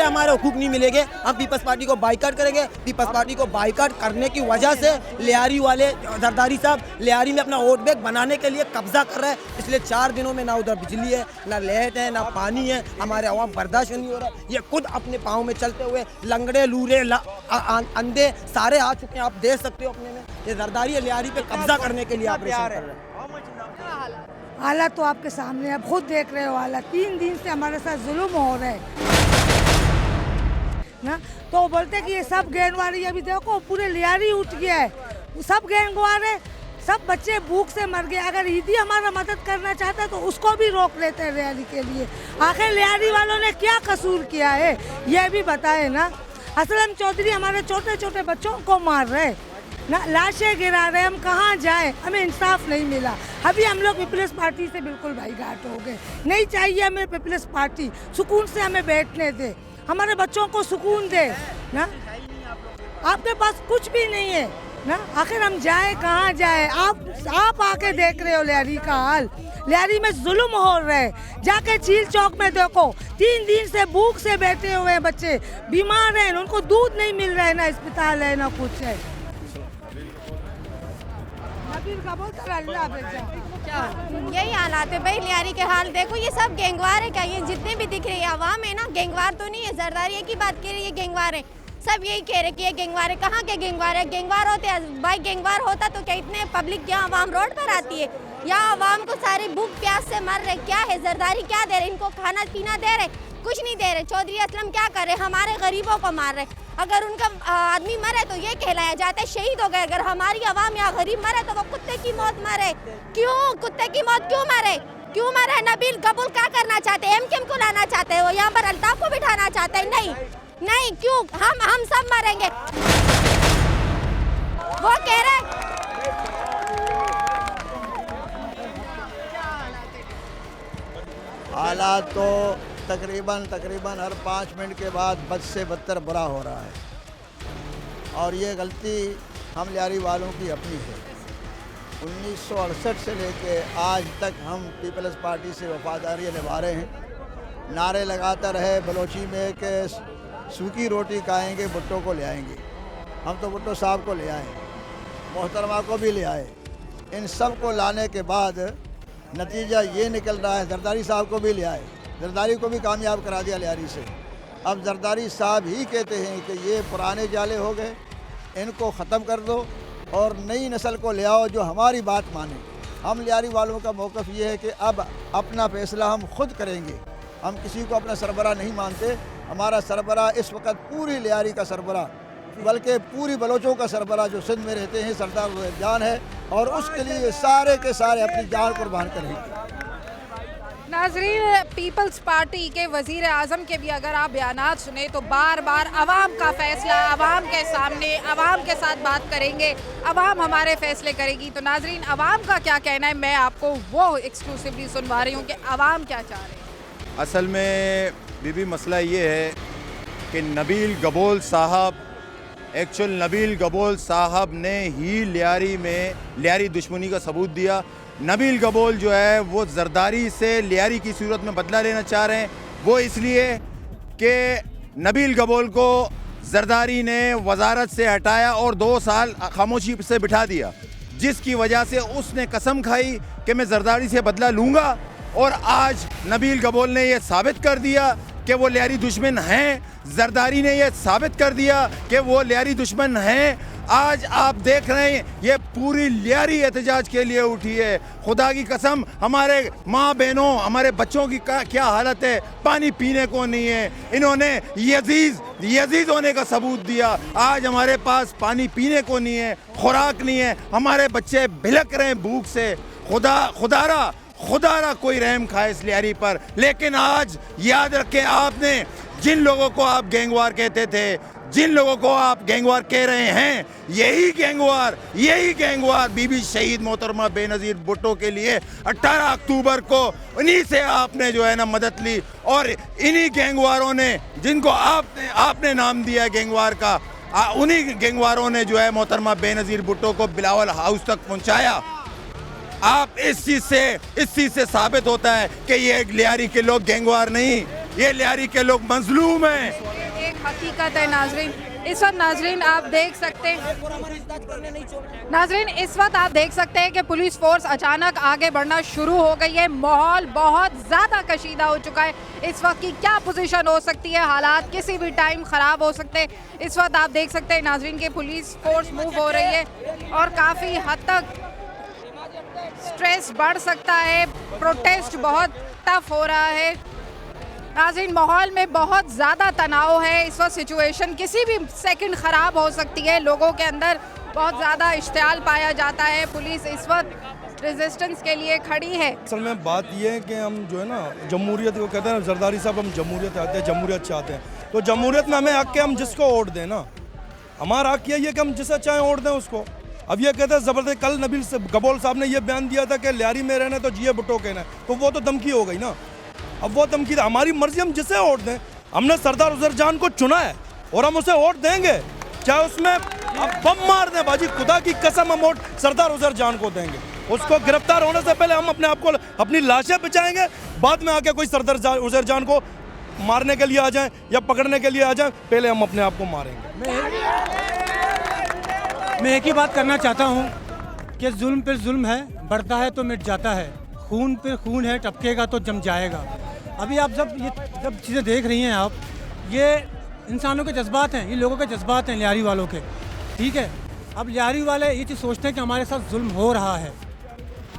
हमारे हुकूक नहीं मिलेंगे हम पीपल्स पार्टी को बाइकाट करेंगे। पीपल्स पार्टी को बाइकाट करने की वजह से लियारी वाले जरदारी साहब लियारी में अपना वोट बैंक बनाने के लिए कब्जा कर रहे हैं। पिछले 4 दिनों में ना उधर बिजली है, ना लाइट है, ना पानी है। हमारे अवाम बर्दाश्त नहीं हो रहा है। ये खुद अपने पाँव में चलते हुए लंगड़े लूरे अंधे सारे आ चुके हैं। आप देख सकते हो अपने में ये जरदारी लियारी पे कब्जा करने के लिए ऑपरेशन कर रहे हैं। हालात तो आपके सामने आप खुद देख रहे हो। हालात 3 दिन से हमारे साथ जुल्म हो रहे हैं ना। तो बोलते कि ये सब गैंगवारी, अभी देखो पूरे लियारी उठ गया है, सब गैंगवार है, सब बच्चे भूख से मर गए। अगर ईदी हमारा मदद करना चाहता है तो उसको भी रोक लेते हैं लियारी के लिए। आखिर लियारी वालों ने क्या कसूर किया है ये भी बताए ना। असलम चौधरी हमारे छोटे छोटे बच्चों को मार रहे ना, लाशें गिरा रहे। हम कहाँ जाएं, हमें इंसाफ नहीं मिला। अभी हम लोग पीपल्स पार्टी से बिल्कुल भाईघाट हो गए। नहीं चाहिए हमें पीपल्स पार्टी, सुकून से हमें बैठने दे, हमारे बच्चों को सुकून दे ना। आपके पास कुछ भी नहीं है ना, आखिर हम जाए कहाँ जाए। आप आके देख रहे हो लियारी का हाल। लियारी में जुल्म हो रहा है। जाके झील चौक में देखो, 3 दिन से भूख से बैठे हुए हैं बच्चे, बीमार हैं, उनको दूध नहीं मिल रहा है, ना अस्पताल है ना कुछ है। क्या यही हालात है भाई। लियारी के हाल देखो, ये सब गैंगवार है क्या? ये जितने भी दिख रही है आवाम है ना, गैंगवार तो नहीं है। जरदारी एक ही बात कह रही है गैंगवार है, सब यही कह रहे कि ये गैंगवार है। कहाँ के गैंगवार है? गैंगवार होते हैं भाई, गैंगवार होता तो क्या इतने पब्लिक यहाँ आवाम रोड पर आती है? यहाँ आवाम को सारे भूख प्यास से मर रहे। क्या है जरदारी क्या दे रहे? इनको खाना पीना दे रहे? कुछ नहीं दे रहे। चौधरी असलम क्या कर रहे? हमारे गरीबों को मार रहे। अगर उनका आदमी मरे तो ये कहलाया जाता है शहीद हो गए। अगर हमारी आवाम या गरीब मरे तो वो कुत्ते की मौत मरे। क्यों कुत्ते की मौत क्यों मरे? क्यों मरे? नबील कबूल क्या करना चाहते हैं? एमकेएम को लाना चाहते हैं? वो यहाँ पर अल्ताफ को बिठाना चाहते हैं? नहीं नहीं, क्यों? हम सब मरेंगे। वो कह रहे हालात तो तकरीबन हर 5 मिनट के बाद बद से बदतर बुरा हो रहा है। और ये गलती हम लियारी वालों की अपनी है। 1968 से लेके आज तक हम पीपल्स पार्टी से वफादारी निभा रहे हैं। नारे लगाता रहे बलोची में कि सूखी रोटी खाएंगे, भुट्टो को ले आएंगे। हम तो भुट्टो साहब को ले आए, मोहतरमा को भी ले आए। इन सब को लाने के बाद नतीजा ये निकल रहा है, जरदारी साहब को भी ले आए, जरदारी को भी कामयाब करा दिया लियारी से। अब जरदारी साहब ही कहते हैं कि ये पुराने जाले हो गए, इनको ख़त्म कर दो और नई नस्ल को ले आओ जो हमारी बात माने। हम लियारी वालों का मौक़िफ़ ये है कि अब अपना फ़ैसला हम खुद करेंगे। हम किसी को अपना सरबरा नहीं मानते। हमारा सरबरा इस वक्त पूरी लियारी का सरबरा, बल्कि पूरी बलोचों का सरबरा जो सिंध में रहते हैं, सरदार जान है, और उसके लिए सारे के सारे अपनी जान कुर्बान करेंगे। नाज़रीन, पीपल्स पार्टी के वज़ीर आज़म के भी अगर आप बयानात सुने तो बार बार अवाम का फ़ैसला, अवाम के सामने, अवाम के साथ बात करेंगे, अवाम हमारे फ़ैसले करेगी। तो नाज़रीन, अवाम का क्या कहना है, मैं आपको वो एक्सक्लूसिवली सुनवा रही हूँ कि अवाम क्या चाह रहे हैं। असल में बीबी मसला ये है कि नबील गबोल साहब, नबील गबोल साहब ने ही लियारी दुश्मनी का सबूत दिया। नबील गबोल जो है वो जरदारी से लियारी की सूरत में बदला लेना चाह रहे हैं। वो इसलिए कि नबील गबोल को जरदारी ने वजारत से हटाया और 2 साल खामोशी से बिठा दिया, जिसकी वजह से उसने कसम खाई कि मैं जरदारी से बदला लूँगा। और आज नबील गबोल ने यह साबित कर दिया कि वो लियारी दुश्मन हैं। जरदारी ने यह साबित कर दिया कि वो लियारी दुश्मन हैं। आज आप देख रहे हैं ये पूरी लियारी एहतजाज के लिए उठी है। खुदा की कसम, हमारे माँ बहनों, हमारे बच्चों की क्या हालत है, पानी पीने को नहीं है। इन्होंने यजीज होने का सबूत दिया। आज हमारे पास पानी पीने को नहीं है, खुराक नहीं है, हमारे बच्चे भिलक रहे हैं भूख से। खुदारा कोई रहम खाए इस लियारी पर। लेकिन आज याद रखें, आपने जिन लोगों को आप गैंगवार कहते थे, जिन लोगों को आप गैंगवार कह रहे हैं, यही गैंगवार बीबी शहीद मोहतरमा बेनज़ीर भुट्टो के लिए 18 अक्टूबर को उन्हीं से आपने जो है ना मदद ली। और इन्हीं गैंगवारों ने, जिनको आपने नाम दिया है गैंगवार का, उन्हीं गैंगवारों ने जो है मोहतरमा बेनज़ीर भुट्टो को बिलावल हाउस तक पहुँचाया। आप इस चीज़ से साबित होता है कि ये लियारी के लोग गैंगवार नहीं, ये लियारी के लोग मजलूम हैं। एक हकीकत है नाजरीन, इस वक्त नाजरीन आप देख सकते हैं, नाजरीन इस वक्त आप देख सकते हैं कि पुलिस फोर्स अचानक आगे बढ़ना शुरू हो गई है। माहौल बहुत ज़्यादा कशीदा हो चुका है। इस वक्त की क्या पोजीशन हो सकती है, हालात किसी भी टाइम ख़राब हो सकते हैं। इस वक्त आप देख सकते हैं नाजरीन कि पुलिस फोर्स मूव हो रही है और काफ़ी हद तक स्ट्रेस बढ़ सकता है। प्रोटेस्ट बहुत टफ हो रहा है नाज़रीन, माहौल में बहुत ज़्यादा तनाव है। इस वक्त सिचुएशन किसी भी सेकंड ख़राब हो सकती है। लोगों के अंदर बहुत ज़्यादा इश्तियाल पाया जाता है। पुलिस इस वक्त रेजिस्टेंस के लिए खड़ी है। असल में बात यह है कि हम जो है ना जमहूरियत को कहते हैं, जरदारी साहब हम जमहूरियत चाहते हैं, जमहूरियत चाहते हैं, तो जमहूरियत में हमें हक के हम जिसको वोट दें ना, हमारा हक यही है कि हम जिसे चाहें वोट दें उसको। अब ये कहते हैं ज़बरदस्त, कल नबील गबोल साहब ने ये बयान दिया था कि लियारी में रहना तो जिए भुट्टो कहना है, तो वो तो धमकी हो गई ना। अब वो धमकी, हमारी मर्जी हम जिसे वोट दें। हमने सरदार उजर जान को चुना है और हम उसे वोट देंगे, चाहे उसमें अब बम मार दें बाजी, खुदा की कसम हम वोट सरदार उजर जान को देंगे। उसको गिरफ्तार होने से पहले हम अपने आप को, अपनी लाशें बचाएंगे, बाद में आके कोई सरदार उजर जान को मारने के लिए आ जाए या पकड़ने के लिए आ जाए, पहले हम अपने आप को मारेंगे। मैं एक ही बात करना चाहता हूँ कि जुल्म पे जुल्म है, बढ़ता है तो मिट जाता है, खून पे खून है, टपकेगा तो जम जाएगा। अभी आप जब चीज़ें देख रही हैं आप, ये इंसानों के जज्बात हैं, ये लोगों के जज्बात हैं, लियारी वालों के, ठीक है। अब लियारी वाले ये चीज़ सोचते हैं कि हमारे साथ जुल्म हो रहा है,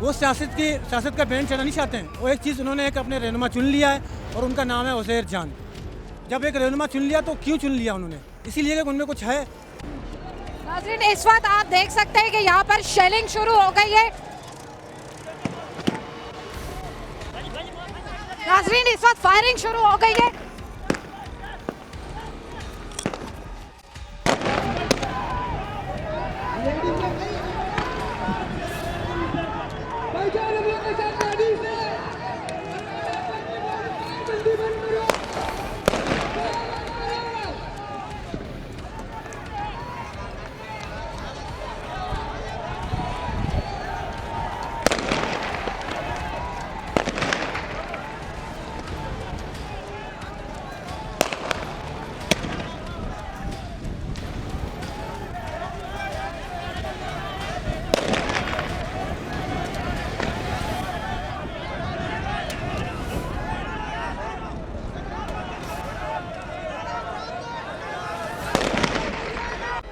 वो सियासत का बैंड चढ़ाना नहीं चाहते हैं। वो एक चीज़, उन्होंने एक अपने रहनुमा चुन लिया है और उनका नाम है उज़ैर जान। जब एक रहनुमा चुन लिया तो क्यों चुन लिया उन्होंने? इसीलिए कि उनमें कुछ है। नाज़रीन इस वक्त आप देख सकते हैं कि यहाँ पर शेलिंग शुरू हो गई है। नाज़रीन इस वक्त फायरिंग शुरू हो गई है।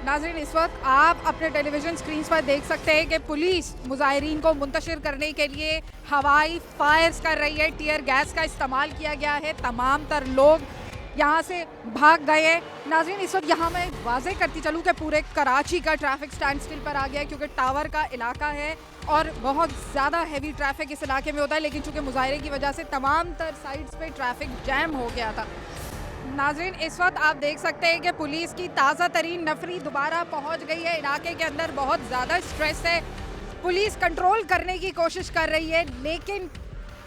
नाज़रीन इस वक्त आप अपने टेलीविज़न स्क्रीन पर देख सकते हैं कि पुलिस मुजाहिरीन को मुंतशिर करने के लिए हवाई फायर्स कर रही है। टीयर गैस का इस्तेमाल किया गया है। तमाम तर लोग यहाँ से भाग गए हैं। नाज़रीन इस वक्त यहाँ मैं वाज़े करती चलूँ कि पूरे कराची का ट्रैफिक स्टैंड स्टिल पर आ गया है, क्योंकि टावर का इलाका है और बहुत ज़्यादा हैवी ट्रैफिक इस इलाके में होता है। लेकिन चूँकि मुजाहरे की वजह से तमाम तर साइड्स पे ट्रैफिक जैम हो गया था। नाज़रीन इस वक्त आप देख सकते हैं कि पुलिस की ताज़ा तरीन नफरी दोबारा पहुंच गई है। इलाके के अंदर बहुत ज़्यादा स्ट्रेस है। पुलिस कंट्रोल करने की कोशिश कर रही है, लेकिन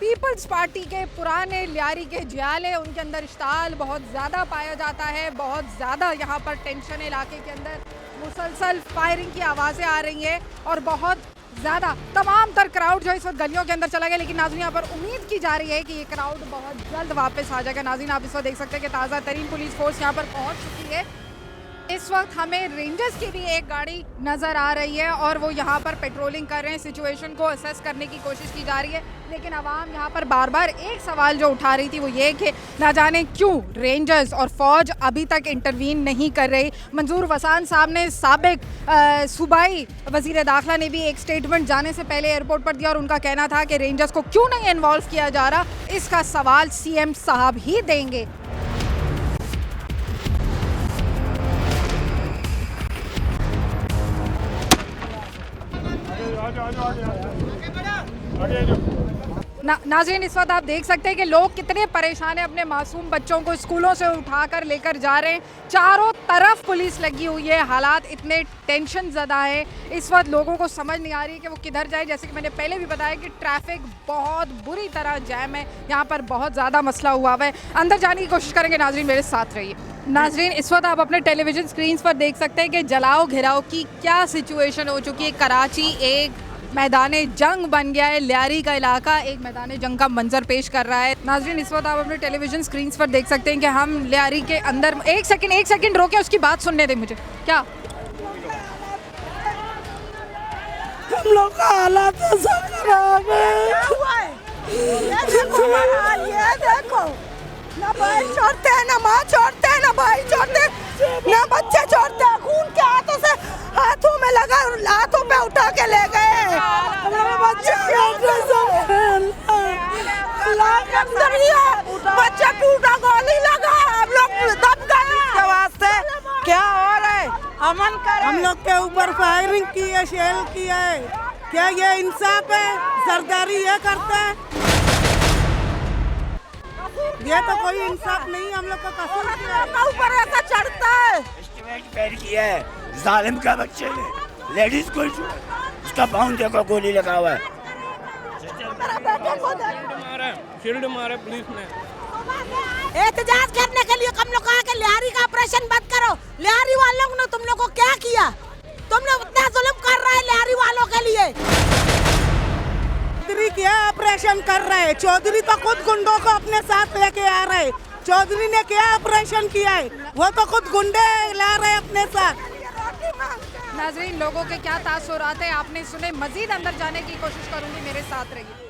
पीपल्स पार्टी के पुराने लियारी के जियाले, उनके अंदर इश्ताल बहुत ज़्यादा पाया जाता है। बहुत ज़्यादा यहाँ पर टेंशन है। इलाके के अंदर मुसलसल फायरिंग की आवाज़ें आ रही हैं और बहुत ज़्यादा तमाम तर क्राउड जो इस वक्त गलियों के अंदर चला गया। लेकिन नाज़रीन यहाँ पर उम्मीद की जा रही है कि ये क्राउड बहुत जल्द वापस आ जाएगा। नाज़रीन आप इस वक्त देख सकते हैं कि ताज़ा तरीन पुलिस फोर्स यहाँ पर पहुँच चुकी है। इस वक्त हमें रेंजर्स की भी एक गाड़ी नज़र आ रही है और वो यहाँ पर पेट्रोलिंग कर रहे हैं। सिचुएशन को असेस करने की कोशिश की जा रही है। लेकिन आवाम यहाँ पर बार बार एक सवाल जो उठा रही थी वो ये कि ना जाने क्यों रेंजर्स और फ़ौज अभी तक इंटरवीन नहीं कर रही। मंजूर वसान साहब ने, साबिक सूबाई वज़ीर दाखिला ने भी एक स्टेटमेंट जाने से पहले एयरपोर्ट पर दिया और उनका कहना था कि रेंजर्स को क्यों नहीं इन्वॉल्व किया जा रहा, इसका सवाल CM साहब ही देंगे। नाज़रीन इस वक्त आप देख सकते हैं कि लोग कितने परेशान हैं। अपने मासूम बच्चों को स्कूलों से उठाकर लेकर जा रहे हैं। चारों तरफ पुलिस लगी हुई है। हालात इतने टेंशन ज़दा है। इस वक्त लोगों को समझ नहीं आ रही है कि वो किधर जाए। जैसे कि मैंने पहले भी बताया कि ट्रैफिक बहुत बुरी तरह जैम है। यहाँ पर बहुत ज़्यादा मसला हुआ है। अंदर जाने की कोशिश करेंगे। नाज़रीन मेरे साथ रहिए। नाज़रीन इस वक्त आप अपने टेलीविज़न स्क्रीन पर देख सकते हैं कि जलाओ घिराओ की क्या सिचुएशन हो चुकी है। कराची एक मैदाने जंग बन गया है लियारी का इलाका, एक मैदाने जंग का मंजर पेश कर रहा है। नाज़रीन, इस वक्त आप अपने टेलीविजन स्क्रीन पर देख सकते हैं कि हम लियारी के अंदर एक सेकंड रोके, उसकी बात सुनने दें मुझे। क्या हम लोग का हालात ऐसा खराब है, ये देखो हमारा हाल, ये देखो ना भाई छोड़ते हैं, ना माँ छोड़ते हैं, ना भाई छोड़ते हैं, ना बच्चे छोड़ते हैं। खून के हाथों से हाथों में लगा, हाथों पे उठा के ले गए हमारे बच्चे। बच्चा टूटा, गोली लगा, हम लोग दब गए। वास्ते क्या हो रहा है, अमन कर, हम लोग के ऊपर फायरिंग की है, शेल किया है। क्या ये इंसाफ है? सरदारी ये करता है? ये तो कोई इंसाफ नहीं, हम लोग का कसूर है। ऊपर ऐसा चढ़ता है, एस्टिमेट पैर किया है जालिम का बच्चे ने, लेडीज को उसका पाउंड देखो, गोली लगा हुआ है। शील्ड मारे पुलिस ने। एहतजाज करने के लिए हम लोग कहा कि लियारी का ऑपरेशन बंद करो। लियारी वालों ने तुम लोग को क्या किया? तुम लोग इतना जुल्म कर रहे हैं लियारी वालों के लिए। चौधरी क्या ऑपरेशन कर रहे हैं? चौधरी तो खुद गुंडों को अपने साथ लेके आ रहे हैं। चौधरी ने क्या ऑपरेशन किया है? वो तो खुद गुंडे ला रहे हैं अपने साथ। नाज़रीन, लोगों के क्या तासुरात है आपने सुने। मजीद अंदर जाने की कोशिश करूंगी, मेरे साथ रहिए।